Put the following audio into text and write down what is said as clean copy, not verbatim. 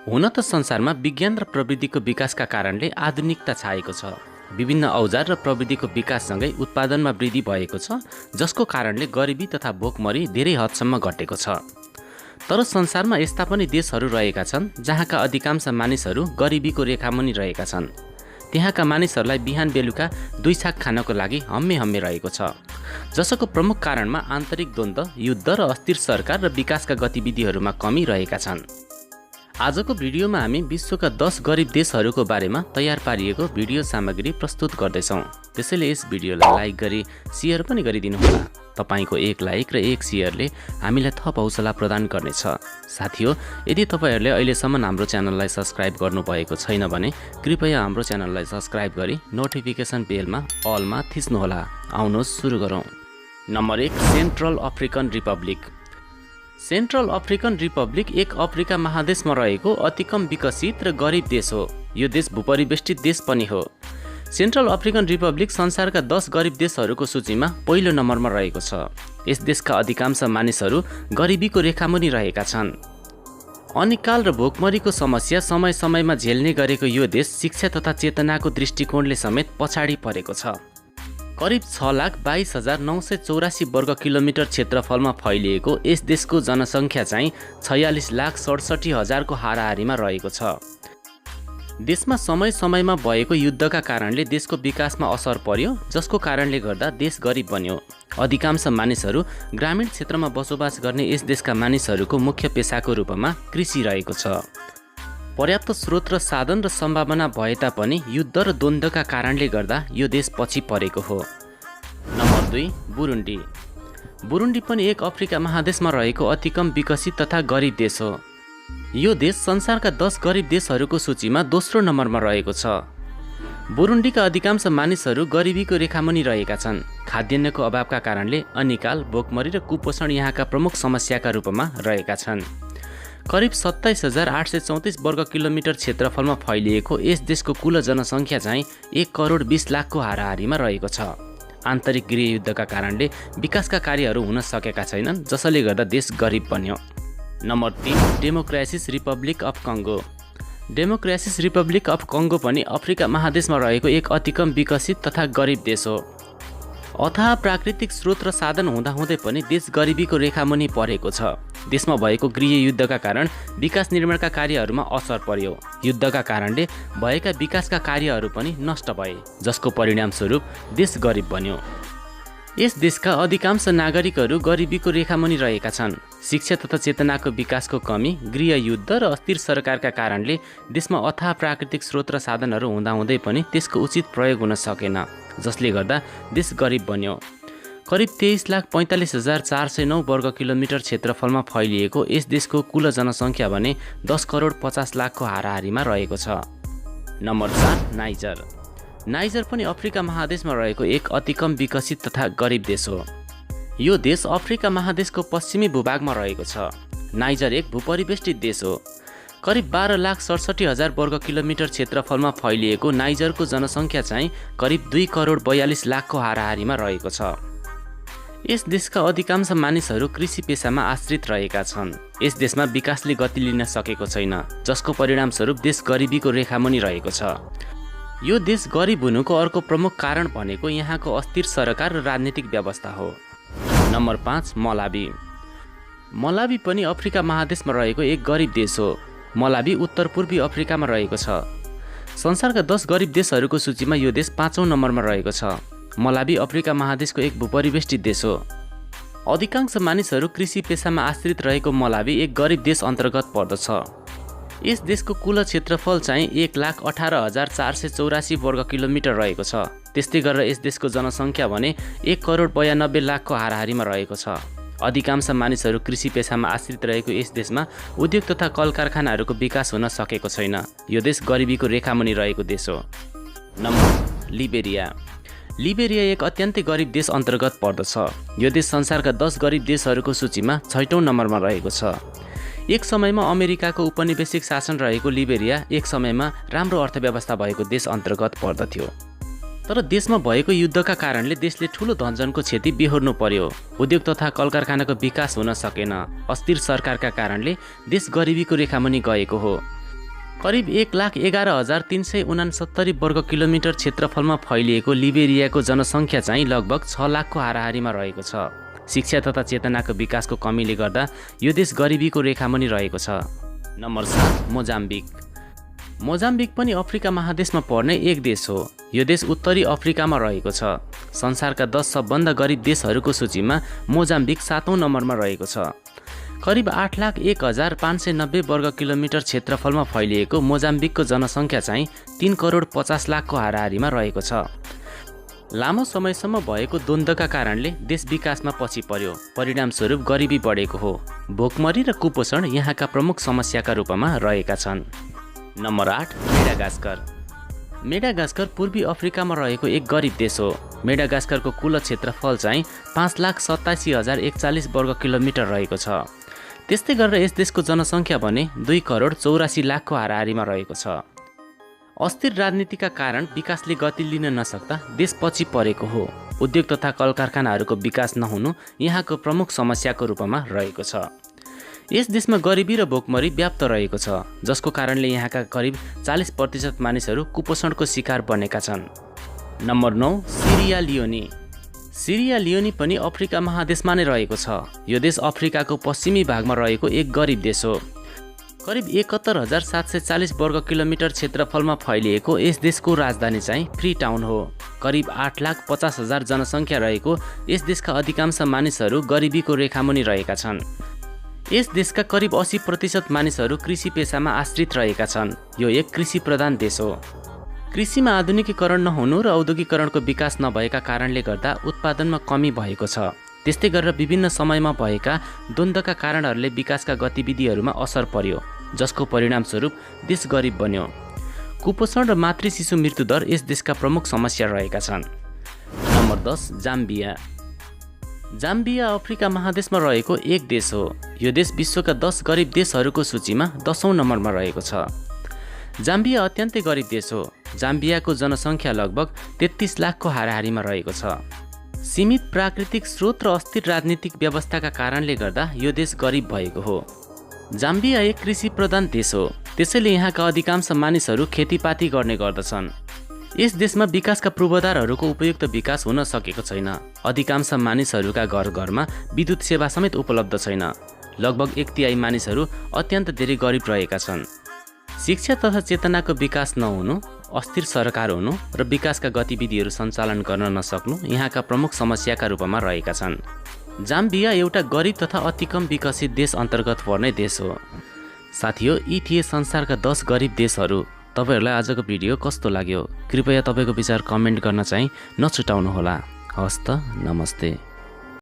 हुन त संसारमा विज्ञान र प्रविधिको विकासका कारणले आधुनिकता छाएको छ। विभिन्न औजार र प्रविधिको विकाससँगै उत्पादनमा वृद्धि भएको छ, जसको कारणले गरिबी तथा भोकमरी धेरै हदसम्म घटेको छ। तर संसारमा यस्ता पनि देशहरू रहेका छन् जहाँका अधिकांश मानिसहरू गरिबीको रेखामुनि रहेका छन्। त्यहाँका मानिसहरूलाई बिहान बेलुका दुई छाक खानको लागि हम्मे रहेको छ, जसको प्रमुख कारणमा आन्तरिक द्वन्द्व, युद्ध र अस्थिर सरकार र विकासका गतिविधिहरूमा कमी रहेका छन्। आजको भिडियोमा हामी विश्वका 10 गरिब देशहरूको बारेमा तयार पारिएको भिडियो सामग्री प्रस्तुत गर्दैछौँ। त्यसैले यस भिडियोलाई लाइक गरी शेयर पनि गरिदिनुहोला। तपाईको एक लाइक र एक शेयरले हामीलाई थप हौसला प्रदान गर्नेछ। साथीहो, यदि तपाईहरूले अहिलेसम्म हाम्रो च्यानललाई सब्स्क्राइब गर्नुभएको छैन भने कृपया हाम्रो च्यानललाई सब्स्क्राइब गरी नोटिफिकेसन बेलमा अलमा थिच्नुहोला। आउनुहोस् सुरु गरौँ। Number 1, central African Republic. Central African Republic एक अफ्रिका महादेशमा रहेको अति कम विकसित र गरिब देश हो। यो देश भूपरिवेष्टित देश पनि हो। सेन्ट्रल अफ्रिकन रिपब्लिक संसारका 10 गरिब देशहरूको सूचीमा पहिलो नम्बरमा रहेको छ। यस देशका अधिकांश मानिसहरू गरिबीको रेखामुनि रहेका छन्। अनिकाल र भोकमरीको समस्या समय समयमा झेल्ने गरेको यो देश शिक्षा तथा चेतनाको दृष्टिकोणले समेत पछाडि परेको छ। करिब 6,22,984 वर्ग किलोमिटर क्षेत्रफलमा फैलिएको यस देशको जनसङ्ख्या चाहिँ 46,67,000को हाराहारीमा रहेको छ। देशमा समय समयमा भएको युद्धका कारणले देशको विकासमा असर पर्यो, जसको कारणले गर्दा देश गरिब बन्यो। अधिकांश मानिसहरू ग्रामीण क्षेत्रमा बसोबास गर्ने यस देशका मानिसहरूको मुख्य पेसाको रूपमा कृषि रहेको छ। पर्याप्त स्रोत र साधन र सम्भावना भए तापनि युद्ध र द्वन्द्वका कारणले गर्दा यो देश पछि परेको हो। नम्बर 2, बुरुन्डी। बुरुन्डी पनि एक अफ्रिका महादेशमा रहेको अति कम विकसित तथा गरिब देश हो। यो देश संसारका 10 गरिब देशहरूको सूचीमा दोस्रो नम्बरमा रहेको छ। बुरुन्डीका अधिकांश मानिसहरू गरिबीको रेखामुनि रहेका छन्। खाद्यान्नको अभावका कारणले अनिकाल, भोकमरी र कुपोषण यहाँका प्रमुख समस्याका रूपमा रहेका छन्। करिब 27,834 वर्ग किलोमिटर क्षेत्रफलमा फैलिएको यस देशको कुल जनसङ्ख्या चाहिँ 1,20,00,000को हाराहारीमा रहेको छ। आन्तरिक गृहयुद्धका कारणले विकासका कार्यहरू हुन सकेका छैनन्, जसले गर्दा देश गरिब बन्यो। Number 3, Democratic Republic of Congo. Democratic Republic of Congo पनि अफ्रिका महादेशमा रहेको एक अति कम विकसित तथा गरिब देश हो। अथाह प्राकृतिक स्रोत र साधन हुँदाहुँदै पनि देश गरिबीको रेखामुनि परेको छ। देशमा भएको गृहयुद्धका कारण विकास निर्माणका कार्यहरूमा असर पर्यो। युद्धका कारणले भएका विकासका कार्यहरू पनि नष्ट भए, जसको परिणामस्वरूप देश गरिब बन्यो। यस देशका अधिकांश नागरिकहरू गरिबीको रेखामुनि रहेका छन्। शिक्षा तथा चेतनाको विकासको कमी, गृहयुद्ध र अस्थिर सरकारका कारणले देशमा अथाह प्राकृतिक स्रोत र साधनहरू हुँदाहुँदै पनि त्यसको उचित प्रयोग हुन सकेन, जसले गर्दा देश गरिब बन्यो। करिब 23,45,409 वर्ग किलोमिटर क्षेत्रफलमा फैलिएको यस देशको कुल जनसङ्ख्या भने 10,50,00,000को हाराहारीमा रहेको छ। Number 4, niger. नाइजर पनि अफ्रिका महादेशमा रहेको एक अति कम विकसित तथा गरिब देश हो। यो देश अफ्रिका महादेशको पश्चिमी भूभागमा रहेको छ। नाइजर एक भूपरिवेष्टित देश हो। करिब 12,67,000 वर्ग किलोमिटर क्षेत्रफलमा फैलिएको नाइजरको जनसङ्ख्या चाहिँ करिब 2,42,00,000को हाराहारीमा रहेको छ। यस देशका अधिकांश मानिसहरू कृषि पेसामा आश्रित रहेका छन्। यस देशमा विकासले गति लिन सकेको छैन, जसको परिणामस्वरूप देश गरिबीको रेखामुनि रहेको छ। यो देश गरिब हुनुको अर्को प्रमुख कारण भनेको यहाँको अस्थिर सरकार र राजनीतिक व्यवस्था हो। Number 5, Malawi. मलावी पनि अफ्रिका महादेशमा रहेको एक गरिब देश हो। मलावी उत्तर पूर्वी अफ्रिकामा रहेको छ। संसारका 10 गरिब देशहरूको सूचीमा यो देश 5औं नम्बरमा रहेको छ। मलावी अफ्रिका महादेशको एक भूपरिवेष्टित देश हो। अधिकांश मानिसहरू कृषि पेसामा आश्रित रहेको मलावी एक गरिब देश अन्तर्गत पर्दछ। यस देशको कुल क्षेत्रफल चाहिँ 1,18,484 वर्ग किलोमिटर रहेको छ। त्यस्तै गरेर यस देशको जनसङ्ख्या भने 1,92,00,000को हाराहारीमा रहेको छ। अधिकांश मानिसहरू कृषि पेसामा आश्रित रहेको यस देशमा उद्योग तथा कल कारखानाहरूको विकास हुन सकेको छैन। यो देश गरिबीको रेखामुनि रहेको देश हो। Number, Liberia. लिबेरिया एक अत्यन्तै गरिब देश अन्तर्गत पर्दछ। यो देश संसारका 10 गरिब देशहरूको सूचीमा 6औं नम्बरमा रहेको छ। एक समयमा अमेरिकाको उपनिवेशिक शासन रहेको लिबेरिया एक समयमा राम्रो अर्थव्यवस्था भएको देश अन्तर्गत पर्दथ्यो। तर देशमा भएको युद्धका कारणले देशले ठूलो धनजनको क्षति बेहोर्नु पर्यो। उद्योग तथा कलकारखानाको विकास हुन सकेन। अस्थिर सरकारका कारणले देश गरिबीको रेखामुनि गएको हो। करिब 1,11,369 वर्ग किलोमिटर क्षेत्रफलमा फैलिएको लिबेरियाको जनसङ्ख्या चाहिँ लगभग 6 लाखको हाराहारीमा रहेको छ। शिक्षा तथा चेतनाको विकासको कमीले गर्दा यो देश गरिबीको रेखामुनि रहेको छ। Number 7 Mozambique. मोजाम्बिक पनि अफ्रिका महादेशमा पर्ने एक देश हो। यो देश उत्तरी अफ्रिकामा रहेको छ। संसारका 10 सबभन्दा गरिब देशहरूको सूचीमा मोजाम्बिक 7औं नम्बरमा रहेको छ। करिब 8,01,590 वर्ग किलोमिटर क्षेत्रफलमा फैलिएको मोजाम्बिकको जनसङ्ख्या चाहिँ 3,50,00,000 को हाराहारीमा रहेको छ। लामो समयसम्म भएको द्वन्द्वका कारणले देश विकासमा पछि पर्यो। परिणामस्वरूप गरिबी बढेको हो। भोकमरी र कुपोषण यहाँका प्रमुख समस्याका रूपमा रहेका छन्। Number 8 Madagascar. मेडागास्कर पूर्वी अफ्रिकामा रहेको एक गरिब देश हो। मेडागास्करको कुल क्षेत्रफल चाहिँ 5,87,041 वर्ग किलोमिटर रहेको छ। त्यस्तै गरेर यस देशको जनसङ्ख्या भने 2,84,00,000 को हाराहारीमा रहेको छ। अस्थिर राजनीतिका कारण विकासले गति लिन नसक्दा देश पछि परेको हो। उद्योग तथा कल कारखानाहरूको विकास नहुनु यहाँको प्रमुख समस्याको रूपमा रहेको छ। यस देशमा गरिबी र भोकमरी व्याप्त रहेको छ, जसको कारणले यहाँका करिब 40% मानिसहरू कुपोषणको शिकार बनेका छन्। नम्बर 9 सिरिया लियोनी। सिरिया लियोनी पनि अफ्रिका महादेशमा नै रहेको छ। यो देश अफ्रिकाको पश्चिमी भागमा रहेको एक गरिब देश हो। करिब 71,740 वर्ग किलोमिटर क्षेत्रफलमा फैलिएको यस देशको राजधानी चाहिँ फ्री टाउन हो। करिब 8,50,000 जनसङ्ख्या रहेको यस देशका अधिकांश मानिसहरू गरिबीको रेखामुनि रहेका छन्। यस देशका करिब 80% मानिसहरू कृषि पेसामा आश्रित रहेका छन्। यो एक कृषि प्रधान देश हो। कृषिमा आधुनिकीकरण नहुनु र औद्योगिकरणको विकास नभएका कारणले गर्दा उत्पादनमा कमी भएको छ। त्यस्तै गरेर विभिन्न समयमा भएका द्वन्द्वका कारणहरूले विकासका गतिविधिहरूमा असर पर्यो, जसको परिणामस्वरूप देश गरिब बन्यो। कुपोषण र मातृ शिशु मृत्युदर यस देशका प्रमुख समस्या रहेका छन्। Number 10 Zambia. जाम्बिया अफ्रिका महादेशमा रहेको एक देश हो। यो देश विश्वका 10 गरिब देशहरूको सूचीमा 10औं नम्बरमा रहेको छ। जाम्बिया अत्यन्तै गरिब देश हो। जाम्बियाको जनसङ्ख्या लगभग 33 लाख को हाराहारीमा रहेको छ। सीमित प्राकृतिक स्रोत र अस्थिर राजनीतिक व्यवस्थाका कारणले गर्दा यो देश गरिब भएको हो। जाम्बिया एक कृषि प्रधान देश हो, त्यसैले यहाँका अधिकांश मानिसहरू खेतीपाती गर्ने गर्दछन्। यस देशमा विकासका पूर्वाधारहरूको उपयुक्त विकास हुन सकेको छैन। अधिकांश मानिसहरूका घर घरमा विद्युत सेवा समेत उपलब्ध छैन। लगभग 1/3 मानिसहरू अत्यन्त धेरै गरिब रहेका छन्। शिक्षा तथा चेतनाको विकास नहुनु, अस्थिर सरकार हुनु र विकासका गतिविधिहरू सञ्चालन गर्न नसक्नु यहाँका प्रमुख समस्याका रूपमा रहेका छन्। जाम्बिया एउटा गरिब तथा अति कम विकसित देश अन्तर्गत पर्ने देश हो। साथीहो, यी थिए संसारका 10 गरिब देशहरू। तपाईहरुलाई आजको भिडियो कस्तो लाग्यो? कृपया तपाईको विचार कमेन्ट गर्न चाहिँ नछुटाउनुहोला। हस्त नमस्ते।